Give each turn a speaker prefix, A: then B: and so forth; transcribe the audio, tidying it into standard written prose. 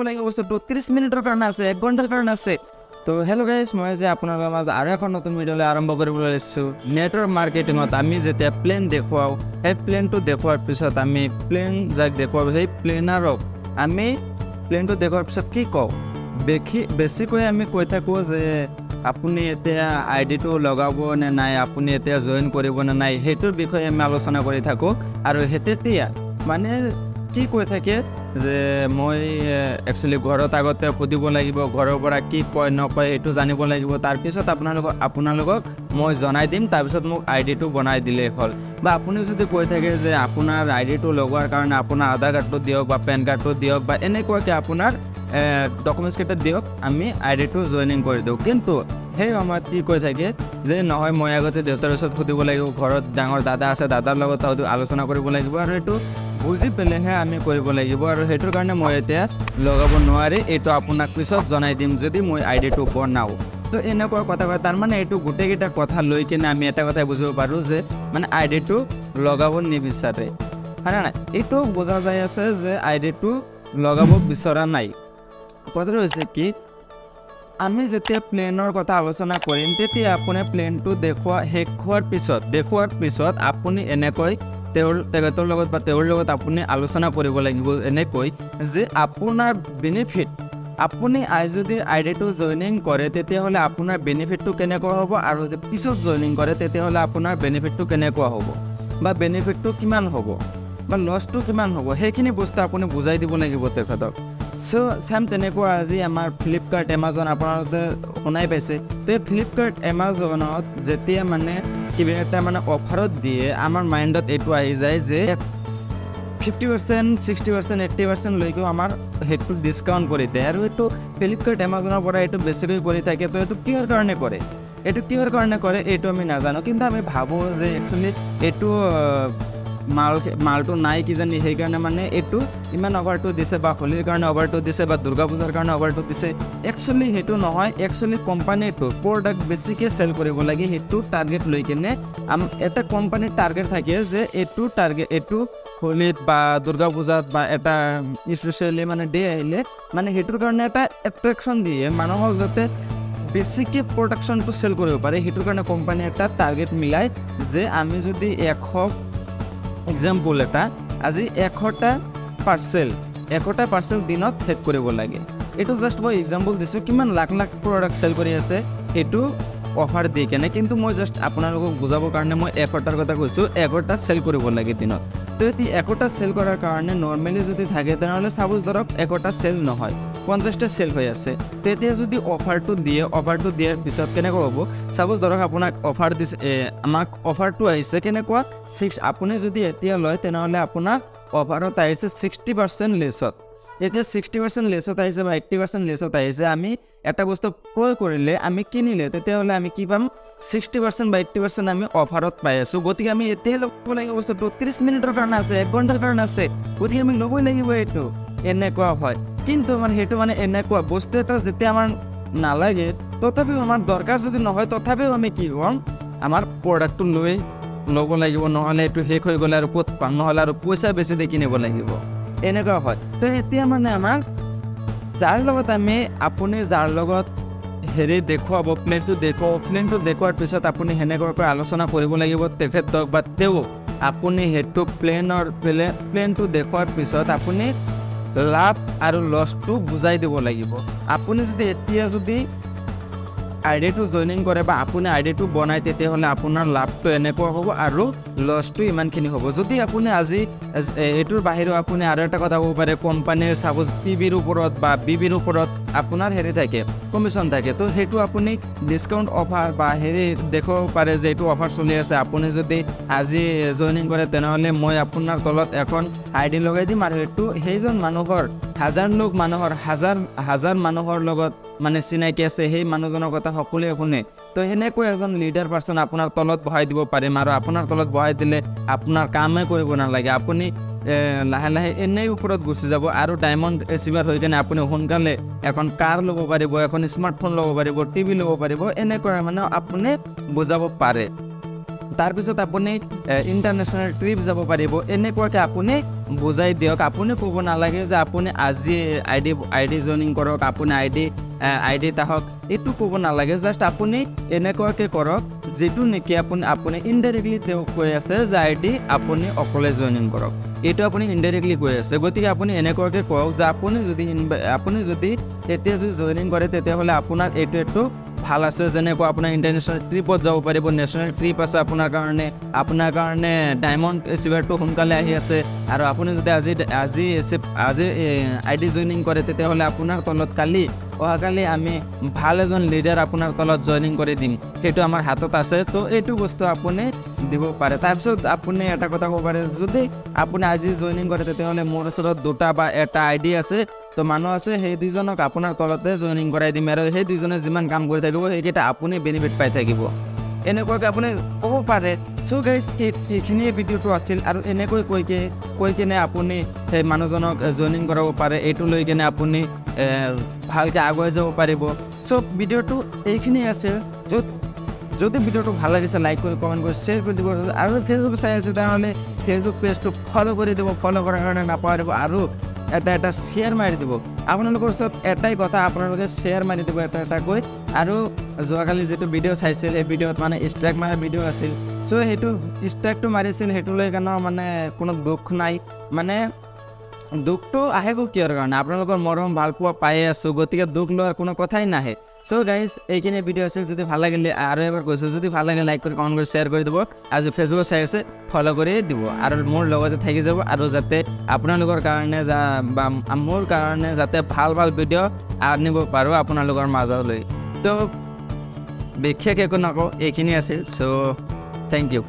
A: লাগে বস্তুটো 30 মিনিটৰ কাৰণে আছে, 1 ঘণ্টাৰ কাৰণে আছে। তো হেল্ল' গাইজ, মই যে আপোনালোকৰ মাজত আৰু এখন নতুন ভিডিঅ'লৈ আৰম্ভ কৰিবলৈ লৈছোঁ। নেটৱৰ্ক মাৰ্কেটিঙত আমি যেতিয়া প্লেন দেখুৱাওঁ, সেই প্লেনটো দেখুৱাৰ পিছত আমি প্লেন যাক দেখুৱাওঁ, সেই প্লেনাৰক আমি প্লেনটো দেখুৱাৰ পিছত কি কওঁ, বেছিকৈ আমি কৈ থাকোঁ যে আপুনি এতিয়া আইডিটো লগাব নে নাই, আপুনি এতিয়া জইন কৰিব নে নাই, সেইটোৰ বিষয়ে আমি আলোচনা কৰি থাকোঁ। আৰু তেতিয়া মানে কি কৈ থাকে যে মই একচুৱেলি ঘৰত আগতে সুধিব লাগিব, ঘৰৰ পৰা কি কয় নকয় সেইটো জানিব লাগিব, তাৰপিছত আপোনালোকক মই জনাই দিম, তাৰপিছত মোক আইডিটো বনাই দিলেই হ'ল। বা আপুনি যদি কৈ থাকে যে আপোনাৰ আইডিটো লগোৱাৰ কাৰণে আপোনাৰ আধাৰ কাৰ্ডটো দিয়ক বা পেন কাৰ্ডটো দিয়ক বা এনেকুৱাকৈ আপোনাৰ ডকুমেণ্টছকেইটা দিয়ক, আমি আইডিটো জইনিং কৰি দিওঁ। কিন্তু সেই সময়ত কি কৈ থাকে যে নহয়, মই আগতে দেউতাৰ ওচৰত সুধিব লাগিব, ঘৰত ডাঙৰ দাদা আছে, দাদাৰ লগত আলোচনা কৰিব লাগিব, আৰু এইটো বুজি পেলাইহে আমি কৰিব লাগিব, আৰু সেইটোৰ কাৰণে মই এতিয়া লগাব নোৱাৰি, এইটো আপোনাক পিছত জনাই দিম যদি মই আইডিটো বনাওঁ। তো এনেকুৱা কথা কয়, তাৰমানে এইটো গোটেইকেইটা কথা লৈ কিনে আমি এটা কথাই বুজিব পাৰোঁ যে মানে আইডিটো লগাব নিবিচাৰে, হয় নাই? এইটো বুজা যায় আছে যে আইডিটো লগাব বিচৰা নাই। কথাটো হৈছে কি, আমি যেতিয়া প্লেনৰ কথা আলোচনা কৰিম, তেতিয়া আপুনি প্লেনটো শেষ হোৱাৰ পিছত আপুনি এনেকৈ তেখেতৰ লগত বা তেওঁৰ লগত আপুনি আলোচনা কৰিব লাগিব, এনেকৈ যে আপোনাৰ বেনিফিট, আপুনি যদি আইডিটো জইনিং কৰে তেতিয়াহ'লে আপোনাৰ বেনিফিটটো কেনেকুৱা হ'ব, আৰু যদি পিছত জইনিং কৰে তেতিয়াহ'লে আপোনাৰ বেনিফিটটো কেনেকুৱা হ'ব, বা বেনিফিটটো কিমান হ'ব বা লছটো কিমান হ'ব, সেইখিনি বস্তু আপুনি বুজাই দিব লাগিব তেখেতক। চেম তেনেকুৱা আজি আমাৰ ফ্লিপকাৰ্ট, এমাজন আপোনালোকে শুনাই পাইছে। তো এই ফ্লিপকাৰ্ট, এমাজনত যেতিয়া মানে কিবা এটা মানে অফাৰত দিয়ে, আমাৰ মাইণ্ডত এইটো আহি যায় যে 50%, 60%, 80% লৈকেও আমাৰ সেইটো ডিছকাউণ্ট কৰি দিয়ে, আৰু এইটো ফ্লিপকাৰ্ট, এমাজনৰ পৰা এইটো বেছিকৈ কৰি থাকে। তো এইটো কিহৰ কাৰণে কৰে, এইটো আমি নাজানো, কিন্তু আমি ভাবোঁ যে একচুৱেলি এইটো মালটো নাই কিজানি, সেইকাৰণে মানে এইটো ইমান অফাৰটো দিছে, বা হোলীৰ কাৰণে অফাৰটো দিছে, বা দুৰ্গা পূজাৰ কাৰণে অফাৰটো দিছে। একচুৱেলি সেইটো নহয়, একচুৱেলি কোম্পানীটো প্ৰডাক্ট বেছিকৈ চেল কৰিব লাগে, সেইটো টাৰ্গেট লৈ কিনে এটা কোম্পানীৰ টাৰ্গেট থাকে যে এইটো হোলীত বা দুৰ্গা পূজাত বা এটা স্পেচিয়েলি মানে ডে আহিলে মানে সেইটোৰ কাৰণে এটা এট্ৰেকশ্যন দিয়ে মানুহক, যাতে বেছিকৈ প্ৰডাকশ্যনটো চেল কৰিব পাৰে। সেইটোৰ কাৰণে কোম্পানীয়ে এটা টাৰ্গেট মিলাই যে আমি যদি এক্সাম্পল এটা, আজি 100টা পাৰ্চেল দিনত শেষ কৰিব লাগে। এইটো জাষ্ট মই এক্সাম্পল দিছোঁ, কিমান লাখ প্ৰডাক্ট চেল কৰি আছে সেইটো অফাৰ দি কেনে, কিন্তু মই জাষ্ট আপোনালোকক বুজাবৰ কাৰণে মই 100টাৰ কথা কৈছোঁ, 100টা চেল কৰিব লাগে দিনত। তো এতিয়া 100টা চেল কৰাৰ কাৰণে নৰ্মেলি যদি থাকে তেনেহ'লে চাপ'জ ধৰক 100টা চেল নহয়, 50টা চেল হৈ আছে। তেতিয়া যদি অফাৰটো দিয়াৰ পিছত কেনেকুৱা হ'ব, চাপ'জ ধৰক আপোনাক অফাৰ দিছে, আমাক অফাৰটো আহিছে কেনেকুৱা, আপুনি যদি এতিয়া লয় তেনেহ'লে আপোনাৰ অফাৰত আহিছে 60% লেছত। এতিয়া 60% লেছত আহিছে বা 80% লেছত আহিছে, আমি এটা বস্তু ক্ৰয় কৰিলে, আমি কিনিলে, তেতিয়াহ'লে আমি কি পাম, 60% বা 80% আমি অফাৰত পাই আছোঁ। গতিকে আমি এতিয়াই ল'ব লাগিব বস্তুটো, 30 মিনিটৰ কাৰণে আছে, 1 ঘণ্টাৰ কাৰণে আছে, গতিকে আমি ল'বই লাগিব এইটো। এনেকুৱা হয়, কিন্তু মানে সেইটো মানে এনেকুৱা বস্তু এটা যেতিয়া আমাৰ নালাগে, তথাপিও আমাৰ দৰকাৰ যদি নহয়, তথাপিও আমি কি হ'ম, আমাৰ প্ৰডাক্টটো ল'ব লাগিব, নহ'লে এইটো শেষ হৈ গ'লে আৰু ক'ত পাম, নহ'লে আৰু পইচা বেছি দি কিনিব লাগিব, এনেকুৱা হয়। তো এতিয়া মানে আমাৰ আপুনি যাৰ লগত দেখুৱাব, প্লেনটো দেখুৱাৰ পিছত আপুনি সেনেকুৱাকৈ আলোচনা কৰিব লাগিব তেখেতক বা তেওঁক। আপুনি সেইটো প্লেনটো দেখুৱাৰ পিছত আপুনি লাভ আৰু লছটো বুজাই দিব লাগিব। আপুনি যদি আইডিটো জইনিং কৰে বা আপুনি আইডিটো বনায়, তেতিয়াহ'লে আপোনাৰ লাভটো এনেকুৱা হ'ব আৰু লছটো ইমানখিনি হ'ব। যদি আপুনি আজি এইটোৰ বাহিৰেও আপুনি আৰু এটা কথা ক'ব পাৰে, কোম্পানীৰ চাপ'জ PBৰ ওপৰত বা BBৰ ওপৰত আপোনাৰ থাকে, কমিশ্যন থাকে, তো সেইটো আপুনি ডিছকাউণ্ট অফাৰ বা দেখুৱাব পাৰে যে এইটো অফাৰ চলি আছে, আপুনি যদি আজি জইনিং কৰে তেনেহ'লে মই আপোনাৰ তলত এখন আইডি লগাই দিম, আৰু সেইটো সেইজন মানুহৰ হাজাৰ মানুহৰ লগত মানে চিনাকি আছে, সেই মানুহজনৰ কথা সকলোৱে শুনে। তো সেনেকৈ এজন লিডাৰ পাৰ্চন আপোনাৰ তলত বহাই দিব পাৰিম, আৰু আপোনাৰ তলত বহাই দিলে আপোনাৰ কামেই কৰিব নালাগে, আপুনি লাহে লাহে এনেই ওপৰত গুচি যাব, আৰু ডায়মণ্ড এচিভাৰ হৈ কিনে আপুনি সোনকালে এখন কাৰ ল'ব পাৰিব, এখন স্মাৰ্টফোন ল'ব পাৰিব, TV ল'ব পাৰিব, এনেকৈ মানে আপুনি বুজাব পাৰে। তাৰপিছত আপুনি ইণ্টাৰনেশ্যনেল ট্ৰিপ যাব পাৰিব। এনেকুৱাকৈ আপুনি বুজাই দিয়ক। আপুনি ক'ব নালাগে যে আপুনি আজি আই ডি জইনিং কৰক, আপুনি আই ডি তাহক, এইটো ক'ব নালাগে। জাষ্ট আপুনি এনেকুৱাকৈ কৰক যিটো নেকি আপুনি ইনডাইৰেক্টলি তেওঁক কৈ আছে যে আই ডি আপুনি অকলে জইনিং কৰক, এইটো আপুনি ইনডাইৰেক্টলি কৈ আছে। গতিকে আপুনি এনেকুৱাকৈ কওক যে আপুনি যদি এতিয়া যদি জইনিং কৰে তেতিয়াহ'লে আপোনাৰ এইটো ভাল আছে। যেনেকুৱা আপোনাৰ ইণ্টাৰনেশ্যনেল ট্ৰিপত যাব পাৰিব, নেশ্যনেল ট্ৰিপ আছে আপোনাৰ কাৰণে ডায়মণ্ড এচিভাৰটো সোনকালে আহি আছে। আৰু আপুনি যদি আজি আই ডি জইনিং কৰে তেতিয়াহ'লে আপোনাৰ তলত অহাকালি আমি ভাল এজন লিডাৰ আপোনাৰ তলত জইনিং কৰি দিম, সেইটো আমাৰ হাতত আছে। তো এইটো বস্তু আপুনি দিব পাৰে। তাৰপিছত আপুনি এটা কথা ক'ব পাৰে, যদি আপুনি আজি জইনিং কৰে তেতিয়াহ'লে মোৰ ওচৰত 2টা বা 1টা আই ডি আছে, তো মানুহ আছে, সেই 2জনক আপোনাৰ তলতে জইনিং কৰাই দিম, আৰু সেই 2জনে যিমান কাম কৰি থাকিব সেইকেইটা আপুনি বেনিফিট পাই থাকিব। এনেকুৱাকৈ আপুনি ক'ব পাৰে। চ' গাইজ এইখিনিয়ে ভিডিঅ'টো আছিল। আৰু এনেকৈ কৈ কিনে আপুনি সেই মানুহজনক জইনিং কৰাব পাৰে। এইটো লৈ কিনে আপুনি ভালকৈ আগুৱাই যাব পাৰিব। চ' ভিডিঅ'টো এইখিনিয়ে আছিল। যদি ভিডিঅ'টো ভাল লাগিছে লাইক কৰি, কমেণ্ট কৰি, শ্বেয়াৰ কৰি দিব। আৰু ফেচবুক চাই আছে তেনেহ'লে ফেচবুক পেজটো ফ'ল' কৰি দিব। ফ'ল' কৰাৰ কাৰণে নাপাহৰিব, আৰু এটা শ্বেয়াৰ মাৰি দিব। আপোনালোকৰ ওচৰত এটাই কথা, আপোনালোকে শ্বেয়াৰ মাৰি দিব এটাকৈ। আৰু যোৱাকালি যিটো ভিডিঅ' চাইছিল সেই ভিডিঅ'ত মানে ষ্ট্ৰাইক মাৰা ভিডিঅ' আছিল। চ' সেইটো ষ্ট্ৰাইকটো মাৰিছিল, সেইটো লৈ কাৰণে মানে কোনো দুখ নাই। মানে দুখটো আহিব কিহৰ কাৰণে? আপোনালোকৰ মৰম ভাল পোৱা পায়ে আছোঁ, গতিকে দুখ লোৱাৰ কোনো কথাই নাহে। চ' গাইজ এইখিনি ভিডিঅ' আছিল। যদি ভাল লাগিলে আৰু এবাৰ কৈছোঁ, যদি ভাল লাগে লাইক কৰি, কমেণ্ট কৰি, শ্বেয়াৰ কৰি দিব। আৰু যদি ফেচবুকত চাই আছে ফ'ল' কৰি দিব, আৰু মোৰ লগতে থাকি যাব। আৰু যাতে আপোনালোকৰ কাৰণে বা মোৰ কাৰণে যাতে ভাল ভিডিঅ' আনিব পাৰোঁ আপোনালোকৰ মাজলৈ। তো বিশেষ একো নকওঁ, এইখিনি আছিল। চ' থেংক ইউ।